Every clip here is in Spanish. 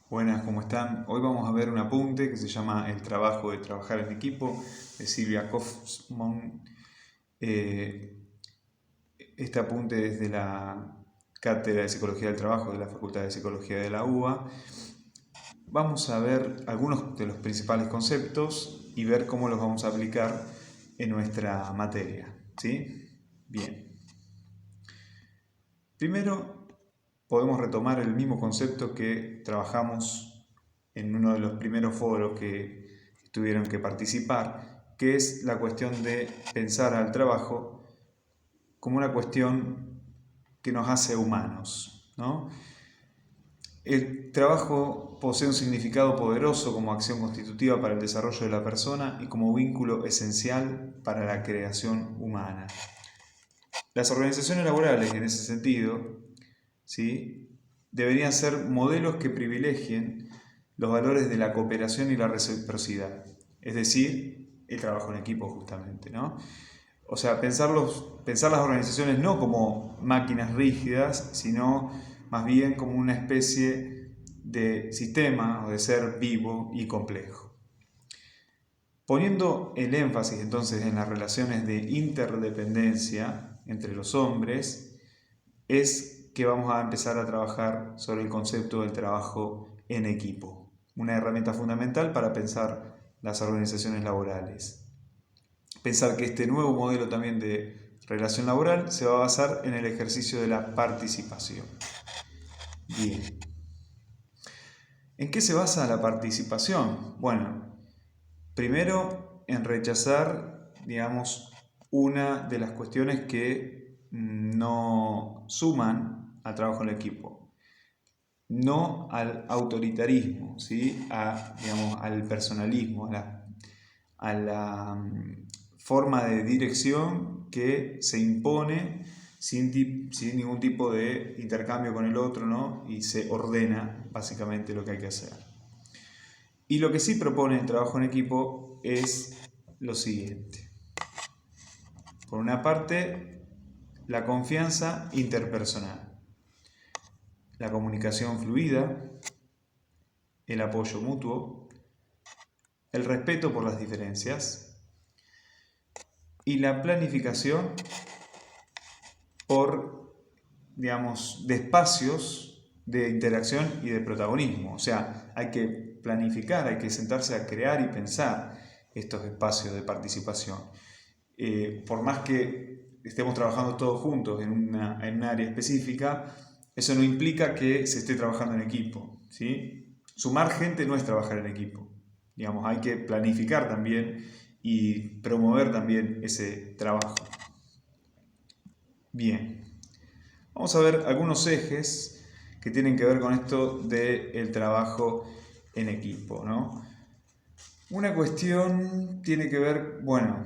Buenas, ¿cómo están? Hoy vamos a ver un apunte que se llama El trabajo de trabajar en equipo, de Silvia Kaufmann. Eh, este apunte es de la Cátedra de Psicología del Trabajo de la Facultad de Psicología de la UBA. Vamos a ver algunos de los principales conceptos y ver cómo los vamos a aplicar en nuestra materia, ¿sí? Bien. Primero, podemos retomar el mismo concepto que trabajamos en uno de los primeros foros que tuvieron que participar, que es la cuestión de pensar al trabajo como una cuestión que nos hace humanos, ¿no? El trabajo posee un significado poderoso como acción constitutiva para el desarrollo de la persona y como vínculo esencial para la creación humana. Las organizaciones laborales, en ese sentido, ¿sí?, deberían ser modelos que privilegien los valores de la cooperación y la reciprocidad, es decir, el trabajo en equipo justamente, ¿no? O sea, pensar las organizaciones no como máquinas rígidas, sino más bien como una especie de sistema o de ser vivo y complejo. Poniendo el énfasis entonces en las relaciones de interdependencia entre los hombres, es que vamos a empezar a trabajar sobre el concepto del trabajo en equipo, una herramienta fundamental para pensar las organizaciones laborales. Pensar que este nuevo modelo también de relación laboral se va a basar en el ejercicio de la participación. Bien. ¿En qué se basa la participación? Bueno, primero en rechazar, digamos, una de las cuestiones que no suman al trabajo en equipo. No al autoritarismo, ¿sí? Digamos, al personalismo, a la forma de dirección que se impone sin ningún tipo de intercambio con el otro, ¿no? Y se ordena básicamente lo que hay que hacer. Y lo que sí propone el trabajo en equipo es lo siguiente. Por una parte, la confianza interpersonal, la comunicación fluida, el apoyo mutuo, el respeto por las diferencias y la planificación por, digamos, de espacios de interacción y de protagonismo. O sea, hay que planificar, hay que sentarse a crear y pensar estos espacios de participación. Por más que estemos trabajando todos juntos en un área específica, eso no implica que se esté trabajando en equipo, ¿sí? Sumar gente no es trabajar en equipo. Digamos, hay que planificar también y promover también ese trabajo. Bien, vamos a ver algunos ejes que tienen que ver con esto del trabajo en equipo, ¿no? Una cuestión tiene que ver, bueno,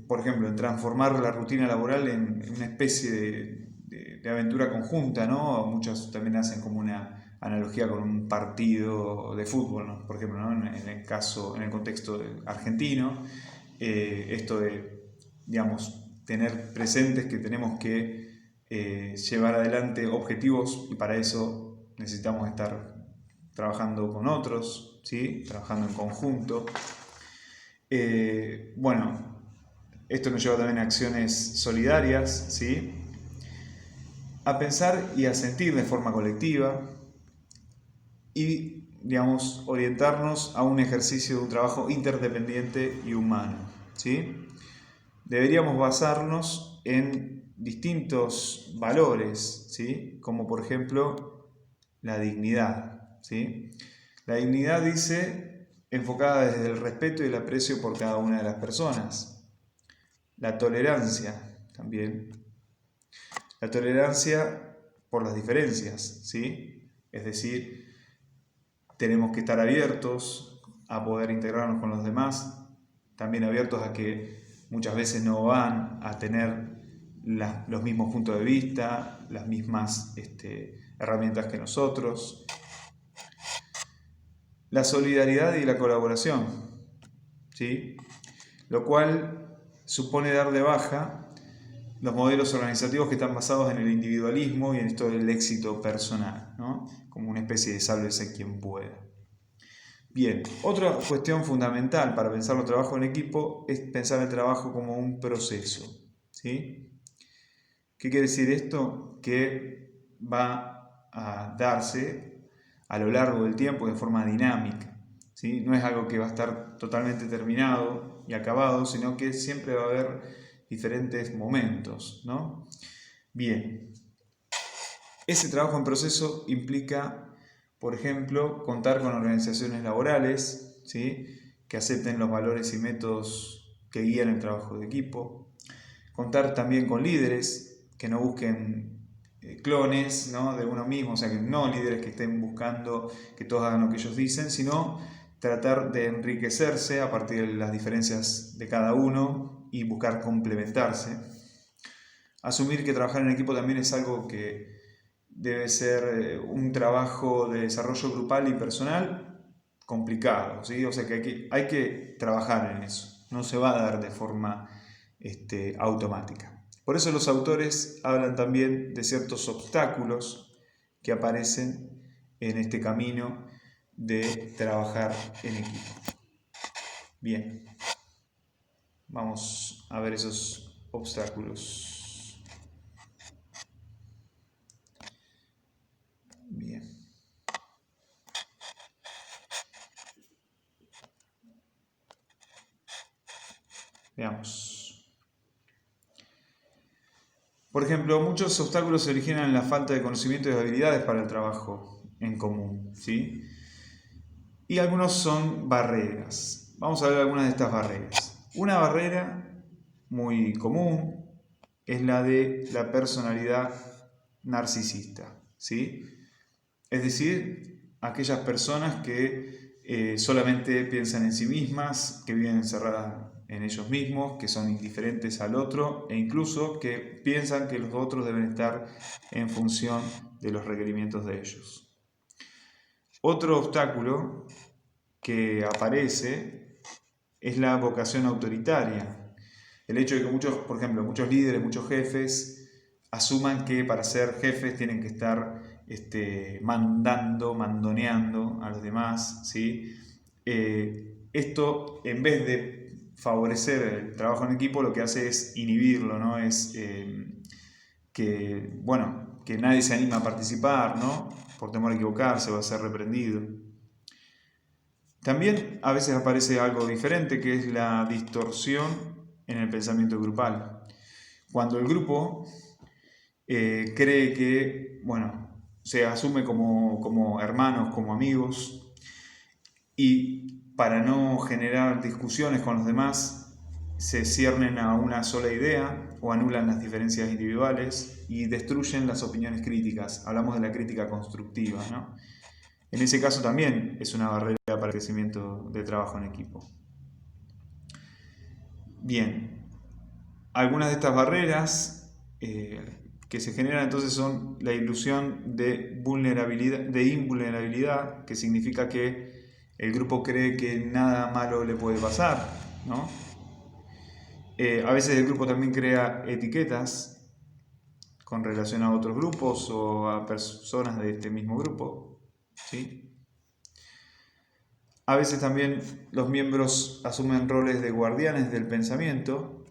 por ejemplo, en transformar la rutina laboral en una especie de aventura conjunta, ¿no? Muchos también hacen como una analogía con un partido de fútbol, ¿no? Por ejemplo, ¿no? En el contexto argentino, esto de, digamos, tener presentes que tenemos que llevar adelante objetivos y para eso necesitamos estar trabajando con otros, ¿sí? Trabajando en conjunto. Bueno, esto nos lleva también a acciones solidarias, ¿sí? A pensar y a sentir de forma colectiva y, digamos, orientarnos a un ejercicio de un trabajo interdependiente y humano, ¿sí? Deberíamos basarnos en distintos valores, ¿sí? Como por ejemplo la dignidad, ¿sí? La dignidad dice enfocada desde el respeto y el aprecio por cada una de las personas. La tolerancia también. La tolerancia por las diferencias, ¿sí? Es decir, tenemos que estar abiertos a poder integrarnos con los demás, también abiertos a que muchas veces no van a tener los mismos puntos de vista, las mismas herramientas que nosotros. La solidaridad y la colaboración, ¿sí? Lo cual supone dar de baja los modelos organizativos que están basados en el individualismo y en esto del éxito personal, ¿no? Como una especie de sálvese quien pueda. Bien, otra cuestión fundamental para pensar el trabajo en equipo es pensar el trabajo como un proceso, ¿sí? ¿Qué quiere decir esto? Que va a darse a lo largo del tiempo de forma dinámica, ¿sí? No es algo que va a estar totalmente terminado y acabado, sino que siempre va a haber diferentes momentos, ¿no? Bien, ese trabajo en proceso implica, por ejemplo, contar con organizaciones laborales, ¿sí? Que acepten los valores y métodos que guían el trabajo de equipo. Contar también con líderes que no busquen clones, ¿no? De uno mismo, o sea, que no líderes que estén buscando que todos hagan lo que ellos dicen, sino tratar de enriquecerse a partir de las diferencias de cada uno y buscar complementarse. Asumir que trabajar en equipo también es algo que debe ser un trabajo de desarrollo grupal y personal complicado, ¿sí? O sea que hay que trabajar en eso, no se va a dar de forma automática. Por eso los autores hablan también de ciertos obstáculos que aparecen en este camino de trabajar en equipo. Bien, vamos a ver esos obstáculos. Bien. Veamos. Por ejemplo, muchos obstáculos se originan en la falta de conocimiento y de habilidades para el trabajo en común, ¿sí? Y algunos son barreras. Vamos a ver algunas de estas barreras. Una barrera muy común es la de la personalidad narcisista, ¿sí? Es decir, aquellas personas que solamente piensan en sí mismas, que viven encerradas en ellos mismos, que son indiferentes al otro e incluso que piensan que los otros deben estar en función de los requerimientos de ellos. Otro obstáculo que aparece es la vocación autoritaria. El hecho de que muchos, por ejemplo, muchos líderes, muchos jefes asuman que para ser jefes tienen que estar mandoneando a los demás, ¿sí? Esto, en vez de favorecer el trabajo en equipo, lo que hace es inhibirlo, ¿no? Es que nadie se anima a participar, ¿no? Por temor a equivocarse o a ser reprendido. También a veces aparece algo diferente, que es la distorsión en el pensamiento grupal. Cuando el grupo cree que, se asume como hermanos, como amigos, y para no generar discusiones con los demás, se ciernen a una sola idea o anulan las diferencias individuales y destruyen las opiniones críticas. Hablamos de la crítica constructiva, ¿no? En ese caso también es una barrera para el crecimiento del trabajo en equipo. Bien, algunas de estas barreras que se generan entonces son la ilusión de invulnerabilidad, que significa que el grupo cree que nada malo le puede pasar, ¿no? A veces el grupo también crea etiquetas con relación a otros grupos o a personas de este mismo grupo, ¿sí? A veces también los miembros asumen roles de guardianes del pensamiento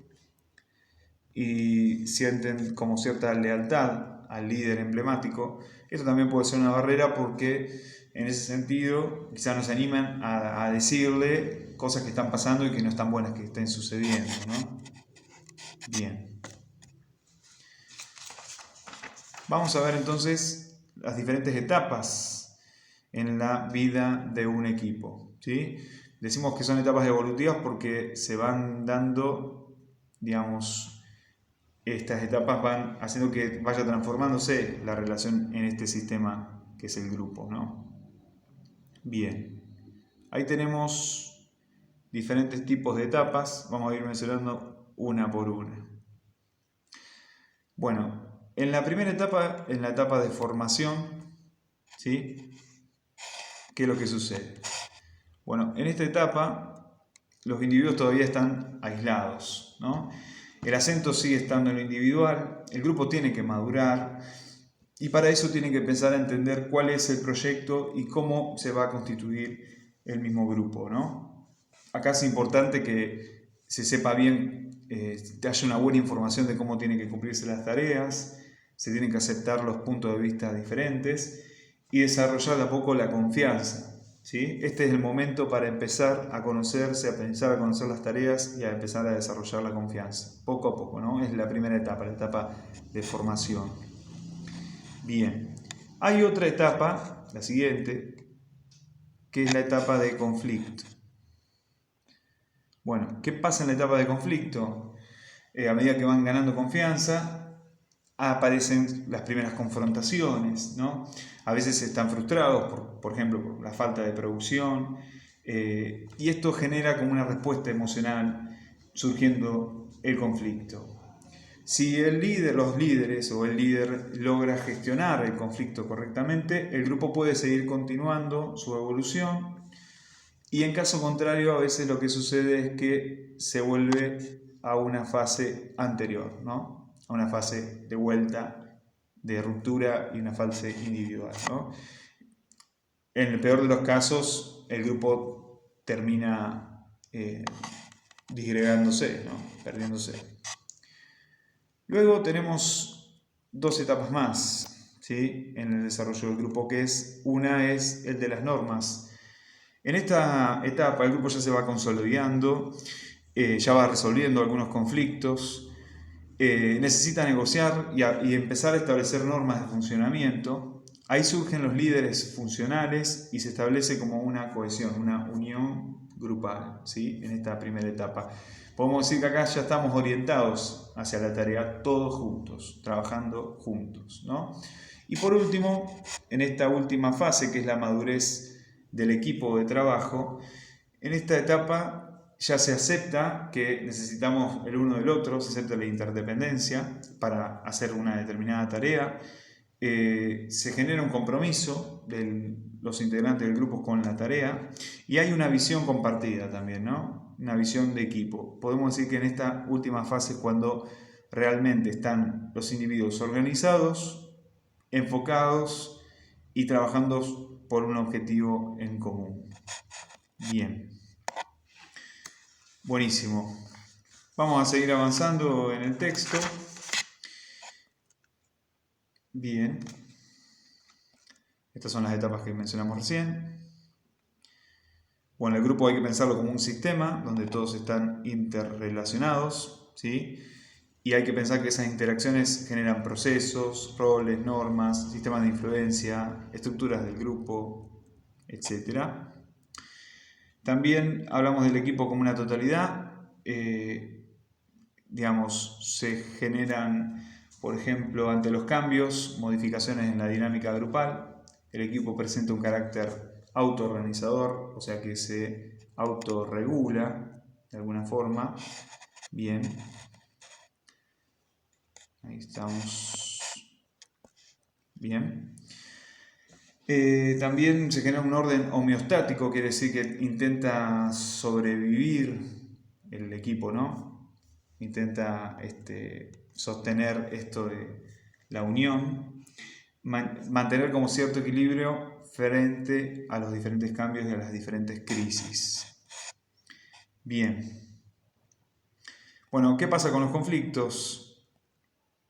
y sienten como cierta lealtad al líder emblemático. Esto también puede ser una barrera porque en ese sentido quizás nos animan a decirle cosas que están pasando y que no están buenas que estén sucediendo, ¿no? Bien. Vamos a ver entonces las diferentes etapas en la vida de un equipo, ¿sí? Decimos que son etapas evolutivas porque se van dando, digamos, estas etapas van haciendo que vaya transformándose la relación en este sistema que es el grupo, ¿no? Bien, ahí tenemos diferentes tipos de etapas, vamos a ir mencionando una por una. Bueno, en la primera etapa, en la etapa de formación, ¿sí? ¿Qué es lo que sucede? Bueno, en esta etapa los individuos todavía están aislados, ¿no? El acento sigue estando en lo individual, el grupo tiene que madurar y para eso tiene que empezar a entender cuál es el proyecto y cómo se va a constituir el mismo grupo, ¿no? Acá es importante que se sepa bien, haya una buena información de cómo tienen que cumplirse las tareas, se tienen que aceptar los puntos de vista diferentes y desarrollar de a poco la confianza. ¿Sí? Este es el momento para empezar a conocerse, a pensar a conocer las tareas y a empezar a desarrollar la confianza, poco a poco, ¿no? Es la primera etapa, la etapa de formación. Bien, hay otra etapa, la siguiente, que es la etapa de conflicto. Bueno, ¿qué pasa en la etapa de conflicto? A medida que van ganando confianza, aparecen las primeras confrontaciones, ¿no? A veces están frustrados, por ejemplo, por la falta de producción, y esto genera como una respuesta emocional surgiendo el conflicto. Si los líderes o el líder logra gestionar el conflicto correctamente, el grupo puede seguir continuando su evolución y en caso contrario a veces lo que sucede es que se vuelve a una fase anterior, ¿no? A una fase de vuelta, de ruptura y una fase individual, ¿no? En el peor de los casos, el grupo termina disgregándose, ¿no? Perdiéndose. Luego tenemos dos etapas más, ¿sí? En el desarrollo del grupo, una es el de las normas. En esta etapa el grupo ya se va consolidando, ya va resolviendo algunos conflictos, necesita negociar y empezar a establecer normas de funcionamiento. Ahí surgen los líderes funcionales y se establece como una cohesión, una unión grupal, ¿sí? En esta primera etapa. Podemos decir que acá ya estamos orientados hacia la tarea todos juntos, trabajando juntos, ¿no? Y por último, en esta última fase, que es la madurez del equipo de trabajo, en esta etapa ya se acepta que necesitamos el uno del otro, se acepta la interdependencia para hacer una determinada tarea, se genera un compromiso de los integrantes del grupo con la tarea y hay una visión compartida también, ¿no? Una visión de equipo. Podemos decir que en esta última fase es cuando realmente están los individuos organizados, enfocados y trabajando por un objetivo en común. Bien. Buenísimo. Vamos a seguir avanzando en el texto. Bien. Estas son las etapas que mencionamos recién. Bueno, el grupo hay que pensarlo como un sistema donde todos están interrelacionados, ¿sí? Y hay que pensar que esas interacciones generan procesos, roles, normas, sistemas de influencia, estructuras del grupo, etc. También hablamos del equipo como una totalidad. Se generan, por ejemplo, ante los cambios, modificaciones en la dinámica grupal. El equipo presenta un carácter autoorganizador, o sea que se autorregula de alguna forma. Bien. Ahí estamos. Bien. También se genera un orden homeostático, quiere decir que intenta sobrevivir el equipo, ¿no? Intenta sostener esto de la unión, mantener como cierto equilibrio frente a los diferentes cambios y a las diferentes crisis. Bien. Bueno, ¿qué pasa con los conflictos?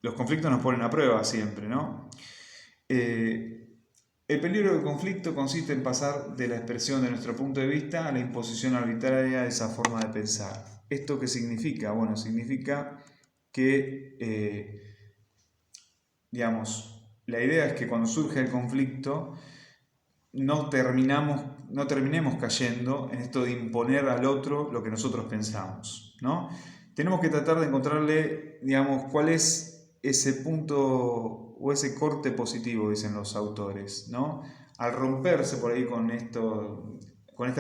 Los conflictos nos ponen a prueba siempre, ¿no? El peligro del conflicto consiste en pasar de la expresión de nuestro punto de vista a la imposición arbitraria de esa forma de pensar. ¿Esto qué significa? Bueno, significa que, la idea es que cuando surge el conflicto no terminemos cayendo en esto de imponer al otro lo que nosotros pensamos, ¿no? Tenemos que tratar de encontrarle, cuál es ese punto o ese corte positivo, dicen los autores, ¿no? Al romperse por ahí con este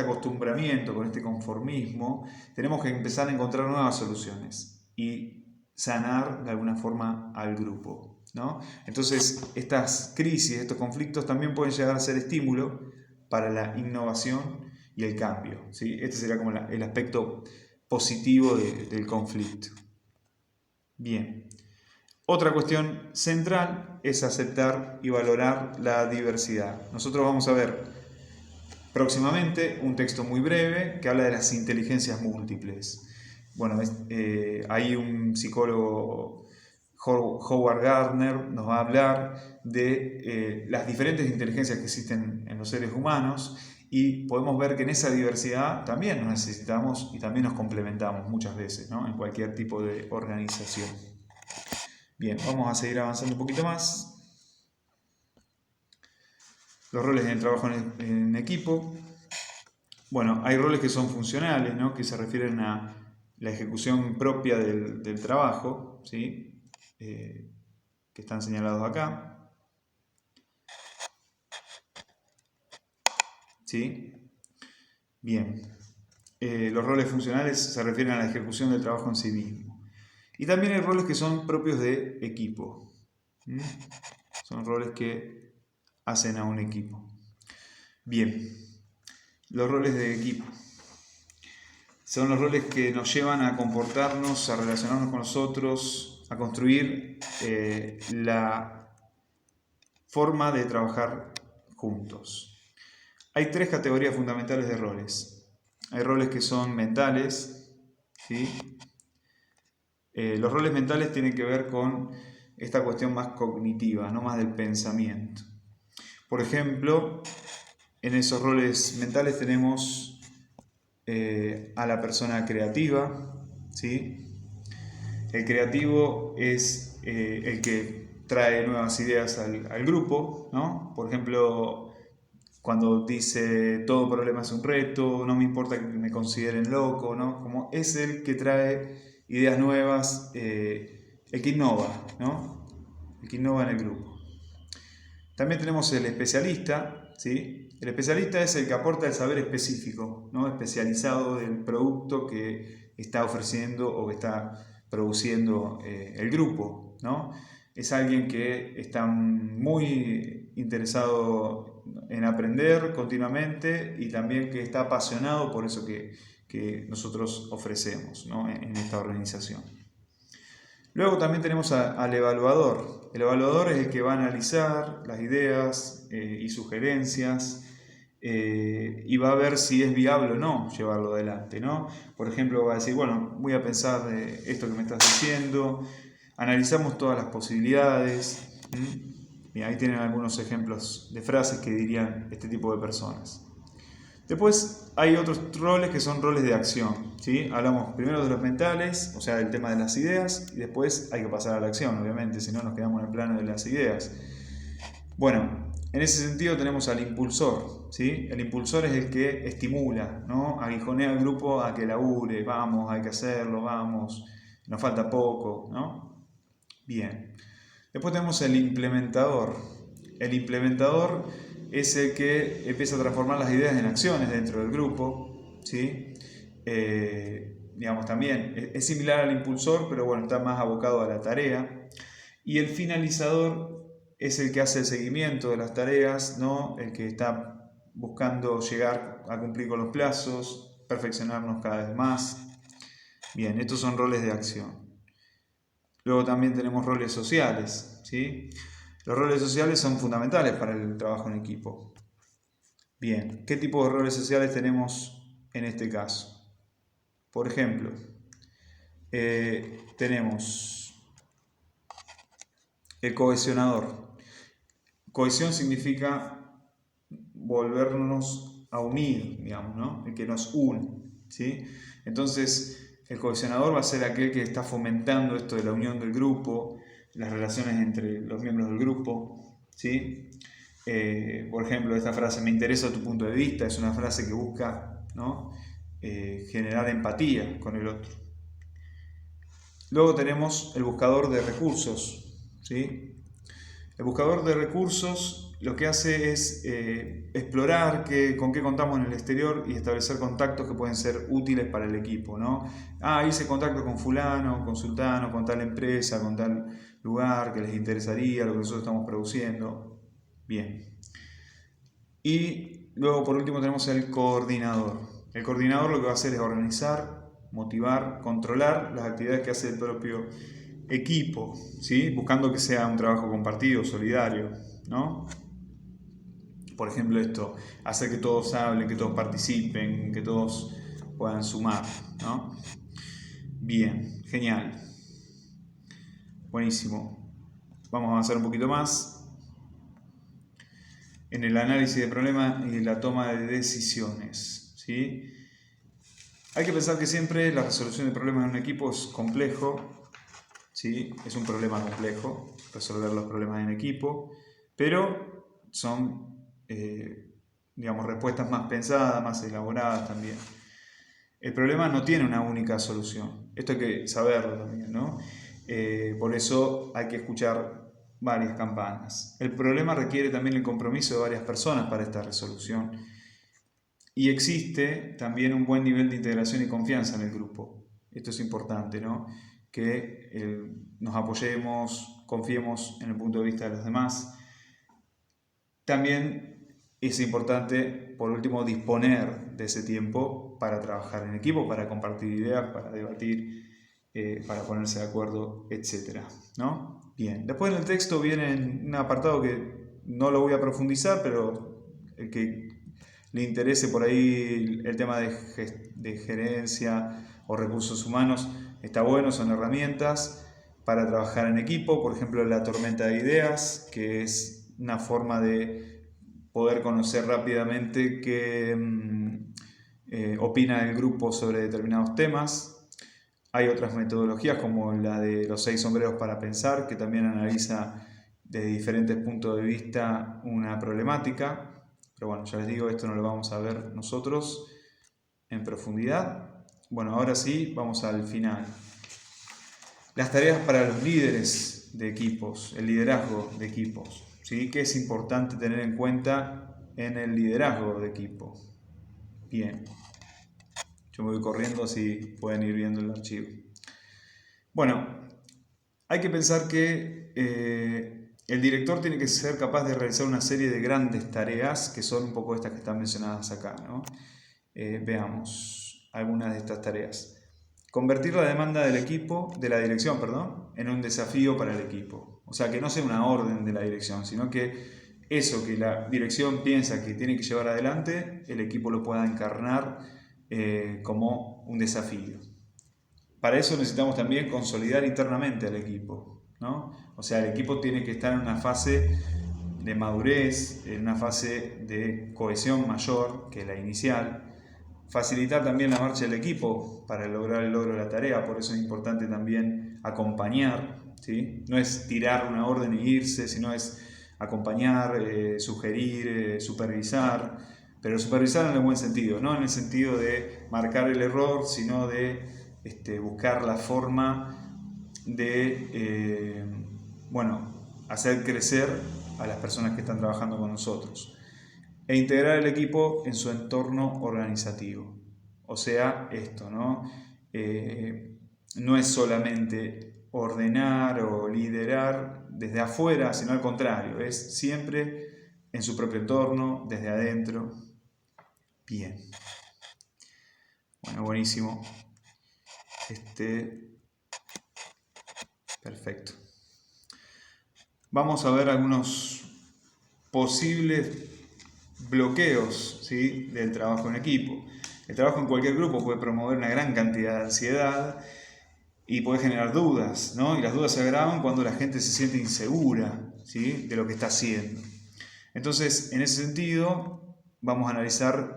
acostumbramiento, con este conformismo, tenemos que empezar a encontrar nuevas soluciones y sanar de alguna forma al grupo, ¿no? Entonces, estas crisis, estos conflictos también pueden llegar a ser estímulo para la innovación y el cambio, ¿sí? Este sería como el aspecto positivo del conflicto. Bien. Otra cuestión central es aceptar y valorar la diversidad. Nosotros vamos a ver próximamente un texto muy breve que habla de las inteligencias múltiples. Bueno, hay un psicólogo, Howard Gardner, nos va a hablar de las diferentes inteligencias que existen en los seres humanos y podemos ver que en esa diversidad también nos necesitamos y también nos complementamos muchas veces, ¿no? En cualquier tipo de organización. Bien, vamos a seguir avanzando un poquito más. Los roles en el trabajo en equipo. Bueno, hay roles que son funcionales, ¿no? Que se refieren a la ejecución propia del trabajo, ¿sí? Que están señalados acá. ¿Sí? Bien. Los roles funcionales se refieren a la ejecución del trabajo en sí mismo. Y también hay roles que son propios de equipo. Son roles que hacen a un equipo. Bien, los roles de equipo. Son los roles que nos llevan a comportarnos, a relacionarnos con los otros, a construir la forma de trabajar juntos. Hay tres categorías fundamentales de roles. Hay roles que son mentales, ¿sí? Los roles mentales tienen que ver con esta cuestión más cognitiva, no más del pensamiento. Por ejemplo, en esos roles mentales tenemos a la persona creativa, ¿sí? El creativo es el que trae nuevas ideas al grupo, ¿no? Por ejemplo, cuando dice todo problema es un reto, no me importa que me consideren loco, ¿no? Como es el que trae ideas nuevas, el que innova, ¿no? El que innova en el grupo. También tenemos el especialista, ¿sí? El especialista es el que aporta el saber específico, ¿no? Especializado del producto que está ofreciendo o que está produciendo el grupo, ¿no? Es alguien que está muy interesado en aprender continuamente y también que está apasionado por eso que nosotros ofrecemos, ¿no? En esta organización. Luego también tenemos al evaluador. El evaluador es el que va a analizar las ideas y sugerencias y va a ver si es viable o no llevarlo adelante, ¿no? Por ejemplo, va a decir, bueno, voy a pensar de esto que me estás diciendo, analizamos todas las posibilidades. Y ahí tienen algunos ejemplos de frases que dirían este tipo de personas. Después hay otros roles que son roles de acción, ¿sí? Hablamos primero de los mentales, o sea, del tema de las ideas, y después hay que pasar a la acción, obviamente, si no nos quedamos en el plano de las ideas. Bueno, en ese sentido tenemos al impulsor, ¿sí? El impulsor es el que estimula, ¿no? Aguijonea al grupo a que labure, vamos, hay que hacerlo, vamos, nos falta poco, ¿no? Bien. Después tenemos el implementador. El implementador es el que empieza a transformar las ideas en acciones dentro del grupo, ¿sí? Digamos, también es similar al impulsor, pero bueno, está más abocado a la tarea. Y el finalizador es el que hace el seguimiento de las tareas, ¿no? El que está buscando llegar a cumplir con los plazos, perfeccionarnos cada vez más. Bien, estos son roles de acción. Luego también tenemos roles sociales, ¿sí? Los roles sociales son fundamentales para el trabajo en equipo. Bien, ¿qué tipo de roles sociales tenemos en este caso? Por ejemplo, tenemos el cohesionador. Cohesión significa volvernos a unir, digamos, ¿no? El que nos une, ¿sí? Entonces, el cohesionador va a ser aquel que está fomentando esto de la unión del grupo, las relaciones entre los miembros del grupo, ¿sí? Por ejemplo, esta frase, me interesa tu punto de vista, es una frase que busca, ¿no? Generar empatía con el otro. Luego tenemos el buscador de recursos, ¿sí? El buscador de recursos lo que hace es explorar con qué contamos en el exterior y establecer contactos que pueden ser útiles para el equipo, ¿no? Hice contacto con fulano, con sultano, con tal empresa, con tal lugar que les interesaría lo que nosotros estamos produciendo. Bien. Y luego por último tenemos el coordinador. El coordinador lo que va a hacer es organizar, motivar, controlar las actividades que hace el propio equipo, ¿sí? Buscando que sea un trabajo compartido, solidario, ¿no? Por ejemplo, esto, hacer que todos hablen, que todos participen, que todos puedan sumar, ¿no? Bien, genial. Buenísimo. Vamos a avanzar un poquito más en el análisis de problemas y la toma de decisiones, ¿sí? Hay que pensar que siempre la resolución de problemas en un equipo es complejo, ¿sí? Es un problema complejo resolver los problemas en equipo, pero son, digamos, respuestas más pensadas, más elaboradas también. El problema no tiene una única solución. Esto hay que saberlo también, ¿no? Por eso hay que escuchar varias campanas. El problema requiere también el compromiso de varias personas para esta resolución. Y existe también un buen nivel de integración y confianza en el grupo. Esto es importante, ¿no? Que nos apoyemos, confiemos en el punto de vista de los demás. También es importante, por último, disponer de ese tiempo para trabajar en equipo, para compartir ideas, para debatir, para ponerse de acuerdo, etc., ¿no? Bien, después en el texto viene un apartado que no lo voy a profundizar, pero el que le interese por ahí el tema de gerencia o recursos humanos está bueno, son herramientas para trabajar en equipo, por ejemplo la tormenta de ideas, que es una forma de poder conocer rápidamente qué opina el grupo sobre determinados temas. Hay otras metodologías como la de los 6 sombreros para pensar, que también analiza desde diferentes puntos de vista una problemática. Pero bueno, ya les digo, esto no lo vamos a ver nosotros en profundidad. Bueno, ahora sí, vamos al final. Las tareas para los líderes de equipos, el liderazgo de equipos, ¿sí? ¿Qué es importante tener en cuenta en el liderazgo de equipo? Bien, yo me voy corriendo así pueden ir viendo el archivo. Bueno, hay que pensar que el director tiene que ser capaz de realizar una serie de grandes tareas, que son un poco estas que están mencionadas acá, ¿no? Veamos algunas de estas tareas. Convertir la demanda del equipo, de la dirección, perdón, en un desafío para el equipo. O sea, que no sea una orden de la dirección, sino que eso que la dirección piensa que tiene que llevar adelante, el equipo lo pueda encarnar como un desafío. Para eso necesitamos también consolidar internamente al equipo, ¿no? O sea, el equipo tiene que estar en una fase de madurez, en una fase de cohesión mayor que la inicial. Facilitar también la marcha del equipo para lograr el logro de la tarea, por eso es importante también acompañar, ¿sí? No es tirar una orden y irse, sino es acompañar, sugerir, supervisar, pero supervisar en el buen sentido, no en el sentido de marcar el error, sino de buscar la forma de hacer crecer a las personas que están trabajando con nosotros e integrar el equipo en su entorno organizativo. O sea, esto, ¿no? No es solamente ordenar o liderar desde afuera, sino al contrario, es siempre en su propio entorno, desde adentro. Bien. Bueno, buenísimo. Perfecto. Vamos a ver algunos posibles bloqueos, ¿sí?, del trabajo en equipo. El trabajo en cualquier grupo puede promover una gran cantidad de ansiedad y puede generar dudas, ¿no? Y las dudas se agravan cuando la gente se siente insegura, ¿sí?, de lo que está haciendo. Entonces, en ese sentido, vamos a analizar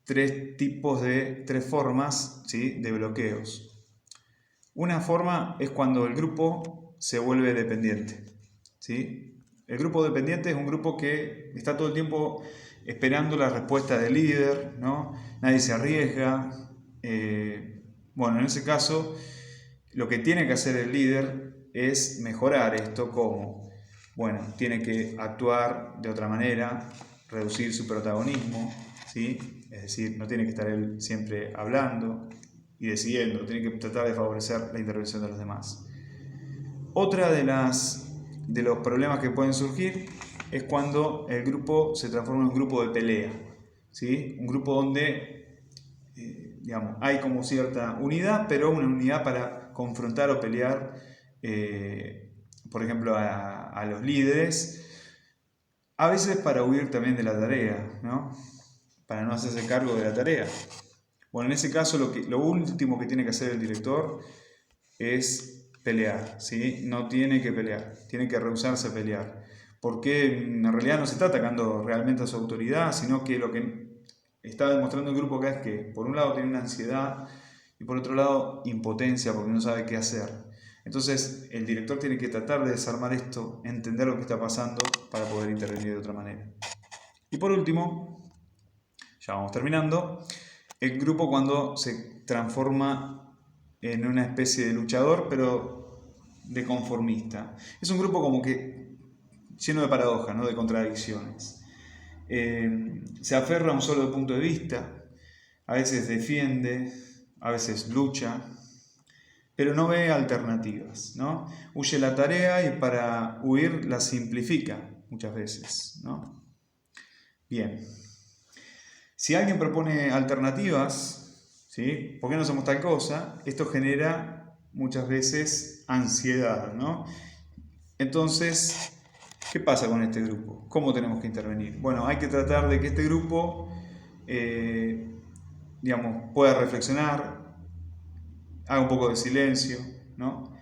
tres formas, ¿sí?, de bloqueos. Una forma es cuando el grupo se vuelve dependiente, ¿sí? El grupo dependiente es un grupo que está todo el tiempo esperando la respuesta del líder, ¿no? Nadie se arriesga. En ese caso, lo que tiene que hacer el líder es mejorar esto como, tiene que actuar de otra manera, reducir su protagonismo, ¿sí? Es decir, no tiene que estar él siempre hablando y decidiendo, tiene que tratar de favorecer la intervención de los demás. Otra de los problemas que pueden surgir es cuando el grupo se transforma en un grupo de pelea, ¿sí? Un grupo donde hay como cierta unidad, pero una unidad para confrontar o pelear por ejemplo, a los líderes, a veces para huir también de la tarea, ¿no? Para no hacerse cargo de la tarea. Bueno, en ese caso lo último que tiene que hacer el director es pelear, ¿sí? No tiene que pelear, tiene que rehusarse a pelear. Porque en realidad no se está atacando realmente a su autoridad, sino que lo que está demostrando el grupo acá es que por un lado tiene una ansiedad y por otro lado impotencia porque no sabe qué hacer. Entonces el director tiene que tratar de desarmar esto, entender lo que está pasando para poder intervenir de otra manera. Y por último, ya vamos terminando, el grupo cuando se transforma en una especie de luchador, pero de conformista. Es un grupo como que lleno de paradojas, ¿no? De contradicciones. Se aferra a un solo punto de vista, a veces defiende, a veces lucha, pero no ve alternativas, ¿no? Huye la tarea y para huir la simplifica muchas veces, ¿no? Bien. Si alguien propone alternativas, ¿sí? ¿Por qué no hacemos tal cosa? Esto genera muchas veces ansiedad, ¿no? Entonces, ¿qué pasa con este grupo? ¿Cómo tenemos que intervenir? Bueno, hay que tratar de que este grupo, pueda reflexionar, haga un poco de silencio, ¿no?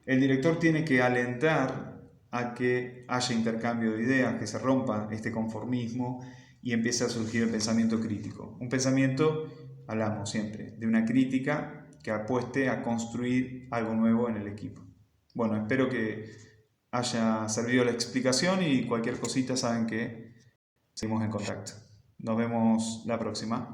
El director tiene que alentar a que haya intercambio de ideas, que se rompa este conformismo y empiece a surgir el pensamiento crítico. Un pensamiento, hablamos siempre, de una crítica que apueste a construir algo nuevo en el equipo. Bueno, espero que haya servido la explicación y cualquier cosita saben que seguimos en contacto. Nos vemos la próxima.